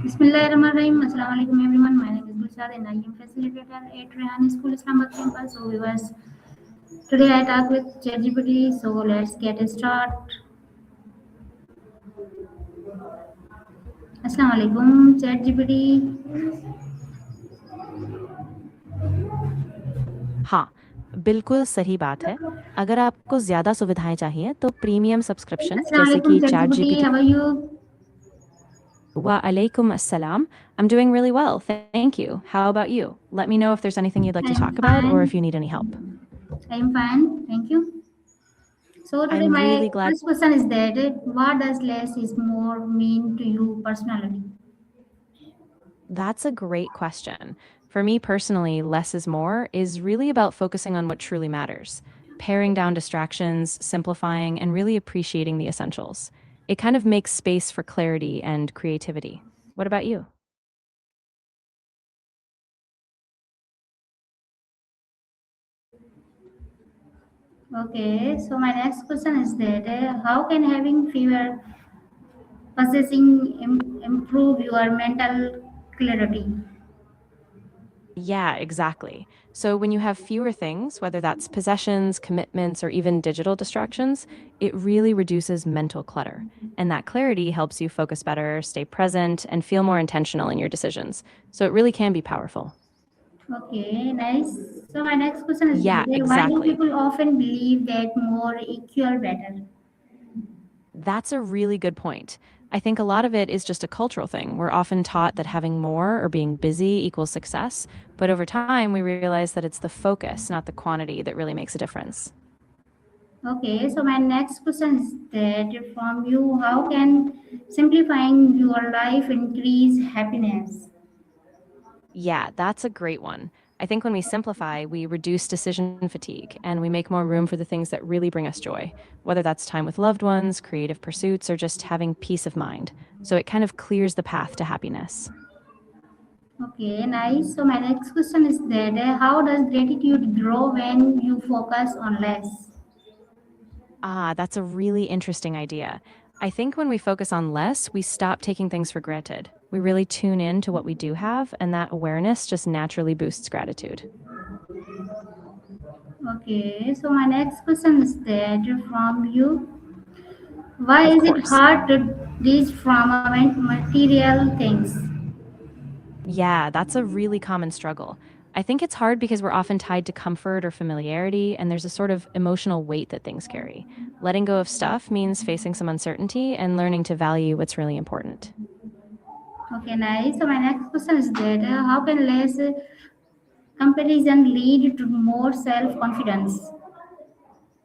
Bismillahirrahmanirrahim. Assalamualaikum everyone. My name is Gulshad and I am facilitator at Rehan School Islamabad campus. So viewers, today I talk with ChatGPT. So let's get start. Assalamualaikum ChatGPT. हाँ, बिल्कुल सही बात है। अगर आपको ज़्यादा सुविधाएँ चाहिए तो प्रीमियम सब्सक्रिप्शन जैसे Assalamualaikum कि ChatGPT. ChatGPT How are you? Wa alaikum assalam. I'm doing really well, thank you. How about you? Let me know if there's anything you'd like I to am talk about or if fine. you need any help. I am fine. Thank you. So today I'm my really glad. first question is that what does less is more mean to you personally? That's a great question. For me personally, less is more is really about focusing on what truly matters, paring down distractions, simplifying, and really appreciating the essentials. It kind of makes space for clarity and creativity. What about you? Okay. So my next question is that how can having fewer possessing improve your mental clarity? Yeah, exactly. So when you have fewer things, whether that's possessions, commitments, or even digital distractions, it really reduces mental clutter. And that clarity helps you focus better, stay present, and feel more intentional in your decisions. So it really can be powerful. Okay, nice. So my next question is Yeah, that why do exactly. people often believe that more equal better? That's a really good point. I think a lot of it is just a cultural thing. We're often taught that having more or being busy equals success, but over time we realize that it's the focus, not the quantity, that really makes a difference. Okay, so my next question is that from you, how can simplifying your life increase happiness? Yeah, that's a great one. I think when we simplify, we reduce decision fatigue and we make more room for the things that really bring us joy, whether that's time with loved ones, creative pursuits, or just having peace of mind. So it kind of clears the path to happiness. Okay, nice. So my next question is that how does gratitude grow when you focus on less? Ah, that's a really interesting idea. I think when we focus on less, we stop taking things for granted. We really tune in to what we do have, and that awareness just naturally boosts gratitude. Okay, so my next question is that from you, why Of is it course. hard to reach from a material things? Yeah, that's a really common struggle. I think it's hard because we're often tied to comfort or familiarity, and there's a sort of emotional weight that things carry. Letting go of stuff means facing some uncertainty and learning to value what's really important. Okay, nice. So my next question is that how can less comparison lead to more self confidence?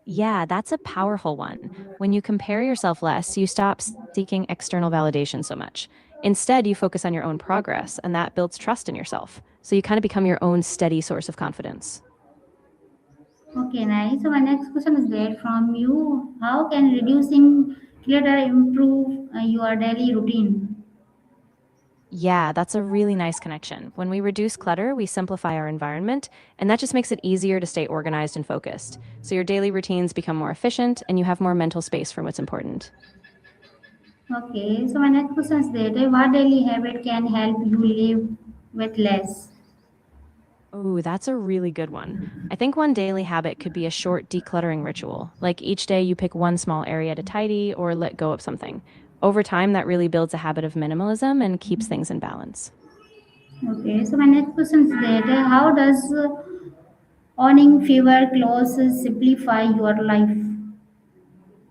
Yeah, that's a powerful one. When you compare yourself less, you stop seeking external validation so much. Instead, you focus on your own progress, and that builds trust in yourself. So you kind of become your own steady source of confidence. Okay, nice. So my next question is that from you, how can reducing clutter improve your daily routine? Yeah, that's a really nice connection. When we reduce clutter, we simplify our environment, and that just makes it easier to stay organized and focused. So your daily routines become more efficient, and you have more mental space for what's important. Okay, so my next question is that what daily habit can help you live with less? Ooh, that's a really good one. I think one daily habit could be a short decluttering ritual. Like each day you pick one small area to tidy or let go of something. Over time, that really builds a habit of minimalism and keeps things in balance. Okay, so my next question is that how does owning fewer clothes simplify your life?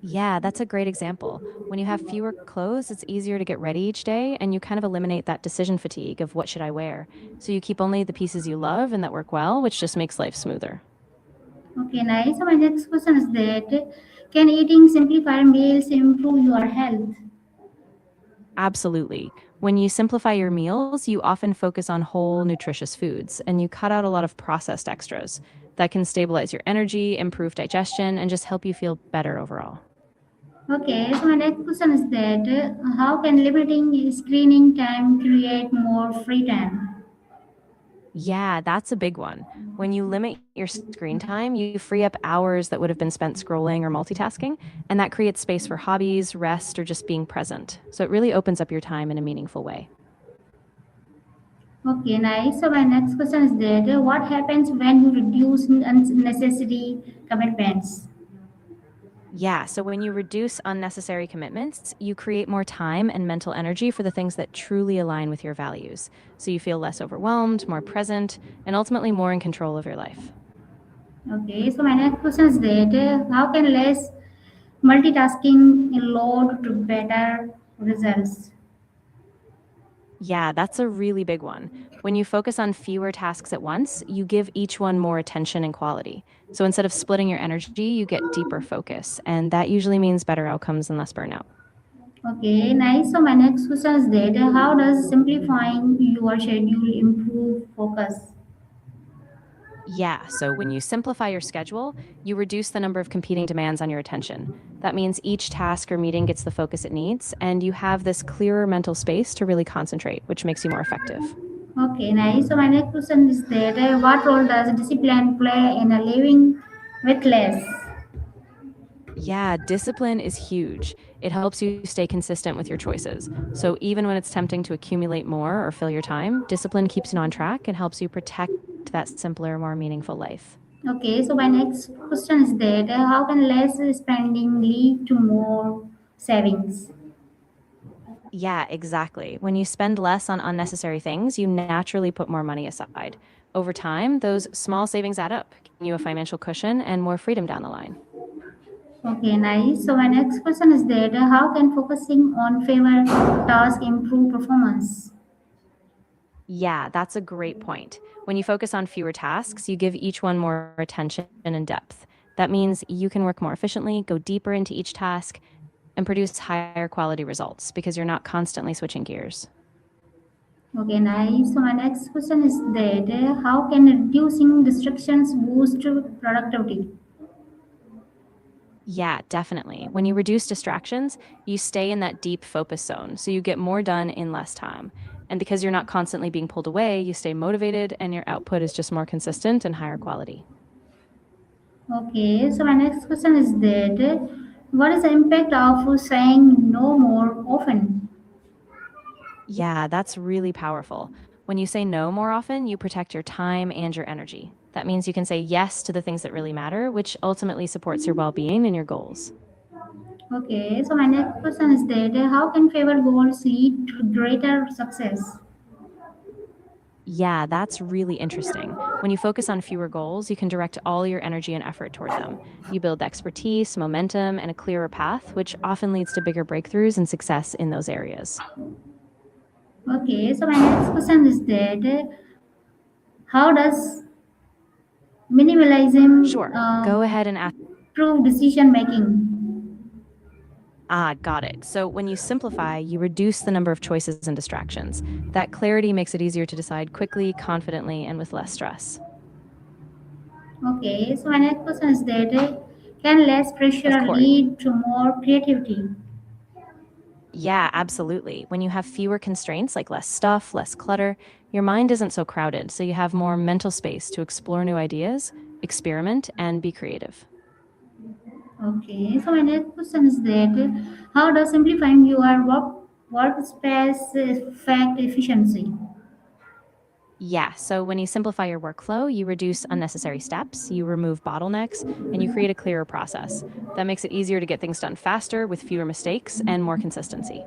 Yeah, that's a great example. When you have fewer clothes, it's easier to get ready each day, and you kind of eliminate that decision fatigue of what should I wear. So you keep only the pieces you love and that work well, which just makes life smoother. Okay, nice. So my next question is that can eating simplified meals improve your health? Absolutely. When you simplify your meals, you often focus on whole, nutritious foods, and you cut out a lot of processed extras that can stabilize your energy, improve digestion, and just help you feel better overall. Okay, so my next question is that how can limiting screening time create more free time? Yeah, that's a big one. When you limit your screen time, you free up hours that would have been spent scrolling or multitasking, and that creates space for hobbies, rest, or just being present. So it really opens up your time in a meaningful way. Okay, nice. So my next question is that what happens when you reduce unnecessary commitments? Yeah, so when you reduce unnecessary commitments, you create more time and mental energy for the things that truly align with your values. So you feel less overwhelmed, more present, and ultimately more in control of your life. Okay, so my next question is that how can less multitasking lead to better results? Yeah, that's a really big one. When you focus on fewer tasks at once, you give each one more attention and quality. So instead of splitting your energy, you get deeper focus, and that usually means better outcomes and less burnout. Okay, nice. So my next question is that how does simplifying your schedule improve focus? Yeah, so when you simplify your schedule, you reduce the number of competing demands on your attention. That means each task or meeting gets the focus it needs, and you have this clearer mental space to really concentrate, which makes you more effective. Okay, nice. So my next question is that what role does discipline play in a living with less? Yeah, discipline is huge. It helps you stay consistent with your choices. So even when it's tempting to accumulate more or fill your time, discipline keeps you on track and helps you protect that simpler, more meaningful life. Okay, so my next question is that how can less spending lead to more savings? Yeah, exactly. When you spend less on unnecessary things, you naturally put more money aside. Over time, those small savings add up, giving you a financial cushion and more freedom down the line. Okay, nice. So my next question is that how can focusing on favorite task improve performance? Yeah, that's a great point. When you focus on fewer tasks, you give each one more attention and depth. That means you can work more efficiently, go deeper into each task, and produce higher quality results because you're not constantly switching gears. Okay, nice. So my next question is that how can reducing distractions boost productivity? Yeah, definitely. When you reduce distractions, you stay in that deep focus zone, so you get more done in less time. And because you're not constantly being pulled away, you stay motivated and your output is just more consistent and higher quality. Okay, so my next question is that what is the impact of saying no more often? Yeah, that's really powerful. When you say no more often, you protect your time and your energy. That means you can say yes to the things that really matter, which ultimately supports your well being and your goals. Okay, so my next question is that how can favor goals lead to greater success? Yeah, that's really interesting. When you focus on fewer goals, you can direct all your energy and effort toward them. You build expertise, momentum, and a clearer path, which often leads to bigger breakthroughs and success in those areas. Okay, so my next question is that how does minimalism Sure, go ahead and ask. improve decision making? Ah, got it. So when you simplify, you reduce the number of choices and distractions. That clarity makes it easier to decide quickly, confidently, and with less stress. Okay, so my next question is that can less Of pressure course. lead to more creativity? Yeah, absolutely. When you have fewer constraints, like less stuff, less clutter, your mind isn't so crowded, so you have more mental space to explore new ideas, experiment, and be creative. Okay, so my next question is that how does simplifying your workspace affect efficiency? Yeah, so when you simplify your workflow, you reduce unnecessary steps, you remove bottlenecks, and you create a clearer process. That makes it easier to get things done faster with fewer mistakes and more consistency.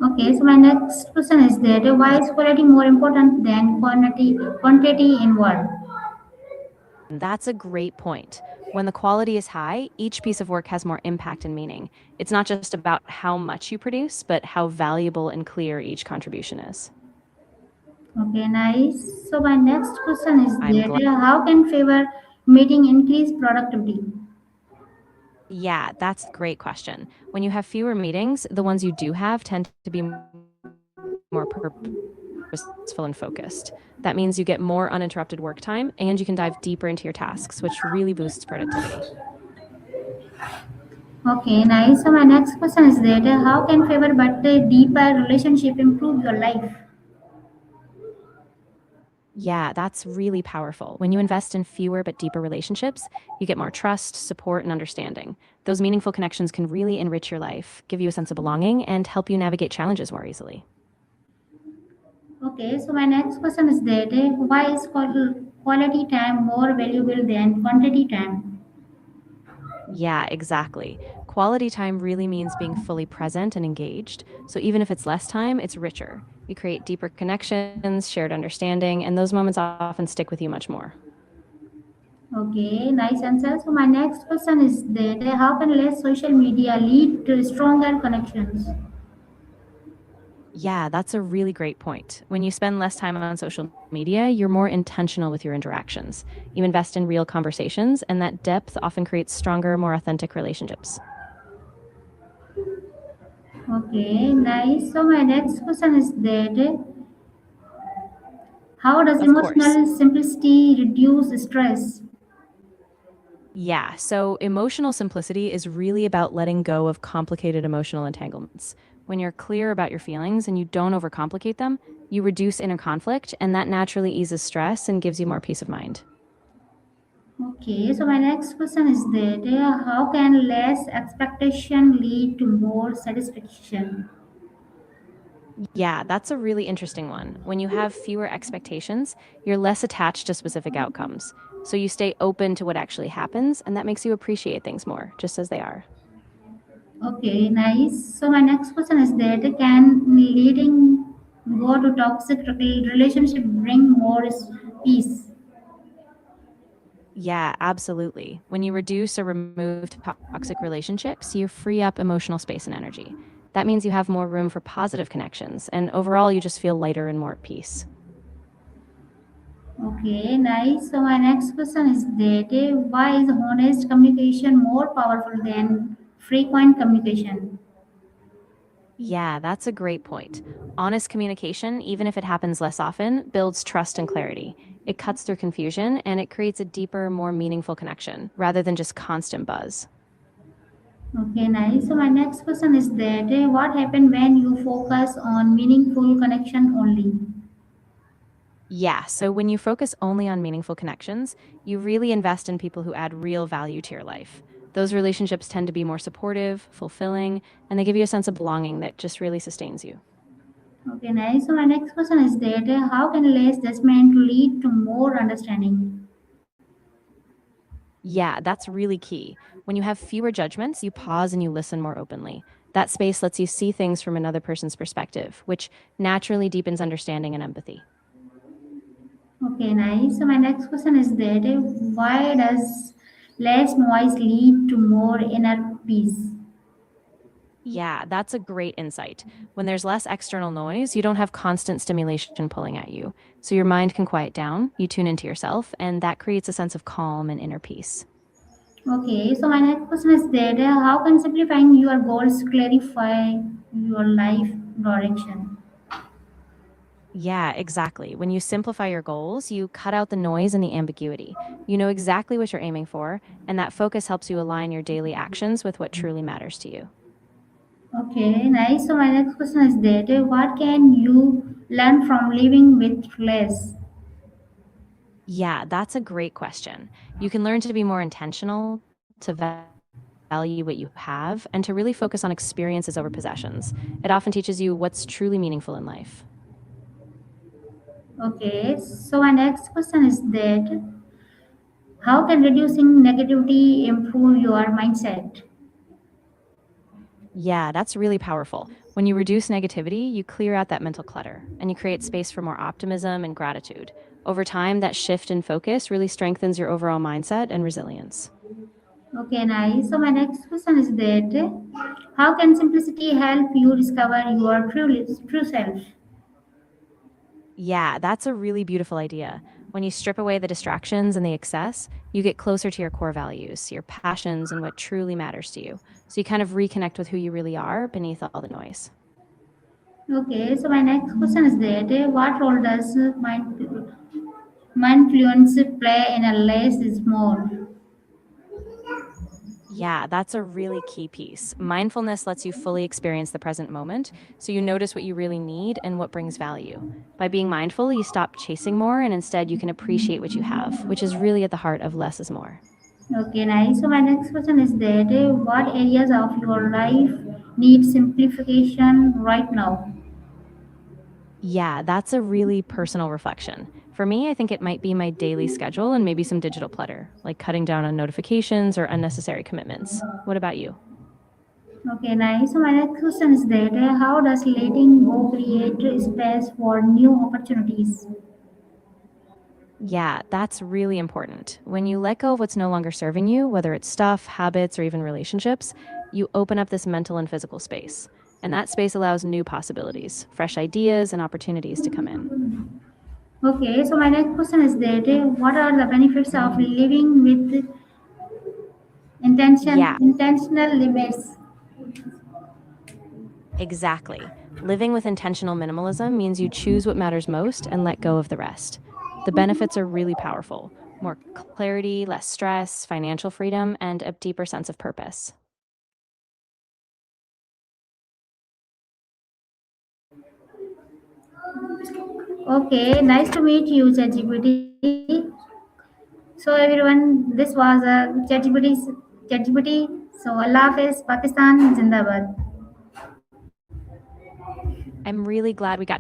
Okay, so my next question is that why is quality more important than quantity in work? That's a great point. When the quality is high, each piece of work has more impact and meaning. It's not just about how much you produce, but how valuable and clear each contribution is. Okay, nice. So my next question is I'm that glad. how can favor meeting increase productivity? Yeah, that's a great question. When you have fewer meetings, the ones you do have tend to be more purposeful and focused. That means you get more uninterrupted work time and you can dive deeper into your tasks, which really boosts productivity. Okay, nice. So my next question is that how can favor but a deeper relationship improve your life? Yeah, that's really powerful. When you invest in fewer but deeper relationships, you get more trust, support, and understanding. Those meaningful connections can really enrich your life, give you a sense of belonging, and help you navigate challenges more easily. Okay, so my next question is that why is quality time more valuable than quantity time? Yeah, exactly. Quality time really means being fully present and engaged. So even if it's less time, it's richer. You create deeper connections, shared understanding, and those moments often stick with you much more. Okay, nice answer. So my next question is that how can less social media lead to stronger connections? Yeah, that's a really great point. When you spend less time on social media, you're more intentional with your interactions. You invest in real conversations, and that depth often creates stronger, more authentic relationships. Okay, nice. So my next question is that how does Of course. emotional simplicity reduce stress? Yeah, so emotional simplicity is really about letting go of complicated emotional entanglements. When you're clear about your feelings and you don't overcomplicate them, you reduce inner conflict, and that naturally eases stress and gives you more peace of mind. Okay, so my next question is that how can less expectation lead to more satisfaction? Yeah, that's a really interesting one. When you have fewer expectations, you're less attached to specific outcomes. So you stay open to what actually happens, and that makes you appreciate things more, just as they are. Okay, nice. So my next question is that can leading go to toxic relationship bring more peace? Yeah, absolutely. When you reduce or remove toxic relationships, you free up emotional space and energy. That means you have more room for positive connections, and overall, you just feel lighter and more at peace. Okay, nice. So my next question is that why is honest communication more powerful than frequent communication? Yeah, that's a great point. Honest communication, even if it happens less often, builds trust and clarity. It cuts through confusion and it creates a deeper, more meaningful connection rather than just constant buzz. Okay, nice. So my next question is that what happens when you focus on meaningful connection only? Yeah, so when you focus only on meaningful connections, you really invest in people who add real value to your life. Those relationships tend to be more supportive, fulfilling, and they give you a sense of belonging that just really sustains you. Okay, nice. So my next question is that how can less judgment lead to more understanding? Yeah, that's really key. When you have fewer judgments, you pause and you listen more openly. That space lets you see things from another person's perspective, which naturally deepens understanding and empathy. Okay, nice. So my next question is that why does less noise lead to more inner peace? Yeah, that's a great insight. When there's less external noise, you don't have constant stimulation pulling at you. So your mind can quiet down, you tune into yourself, and that creates a sense of calm and inner peace. Okay, so my next question is that how can simplifying your goals clarify your life direction? Yeah, exactly. When you simplify your goals, you cut out the noise and the ambiguity. You know exactly what you're aiming for, and that focus helps you align your daily actions with what truly matters to you. Okay, nice. So my next question is that what can you learn from living with less? Yeah, that's a great question. You can learn to be more intentional, to value what you have, and to really focus on experiences over possessions. It often teaches you what's truly meaningful in life. Okay, so my next question is that how can reducing negativity improve your mindset? Yeah, that's really powerful. When you reduce negativity, you clear out that mental clutter and you create space for more optimism and gratitude. Over time, that shift in focus really strengthens your overall mindset and resilience. Okay, nice. So my next question is that how can simplicity help you discover your true self? Yeah, that's a really beautiful idea. When you strip away the distractions and the excess, you get closer to your core values, your passions, and what truly matters to you. So you kind of reconnect with who you really are beneath all the noise. Okay, so my next question is that what role does mindfulness play in a less is more? Yeah, that's a really key piece. Mindfulness lets you fully experience the present moment, so you notice what you really need and what brings value. By being mindful, you stop chasing more and instead you can appreciate what you have, which is really at the heart of less is more. Okay, nice. So my next question is that what areas of your life need simplification right now? Yeah, that's a really personal reflection. For me, I think it might be my daily schedule and maybe some digital clutter, like cutting down on notifications or unnecessary commitments. What about you? Okay, nice. So my next question is that how does letting go create space for new opportunities? Yeah, that's really important. When you let go of what's no longer serving you, whether it's stuff, habits, or even relationships, you open up this mental and physical space. And that space allows new possibilities, fresh ideas, and opportunities to come in. Okay, so my next question is that what are the benefits of living with Yeah, intentional limits? exactly. Living with intentional minimalism means you choose what matters most and let go of the rest. The benefits are really powerful: more clarity, less stress, financial freedom, and a deeper sense of purpose. Okay, nice to meet you, ChatGPT. So everyone, this was ChatGPT. So Allah Hafiz, Pakistan, Zindabad. I'm really glad we got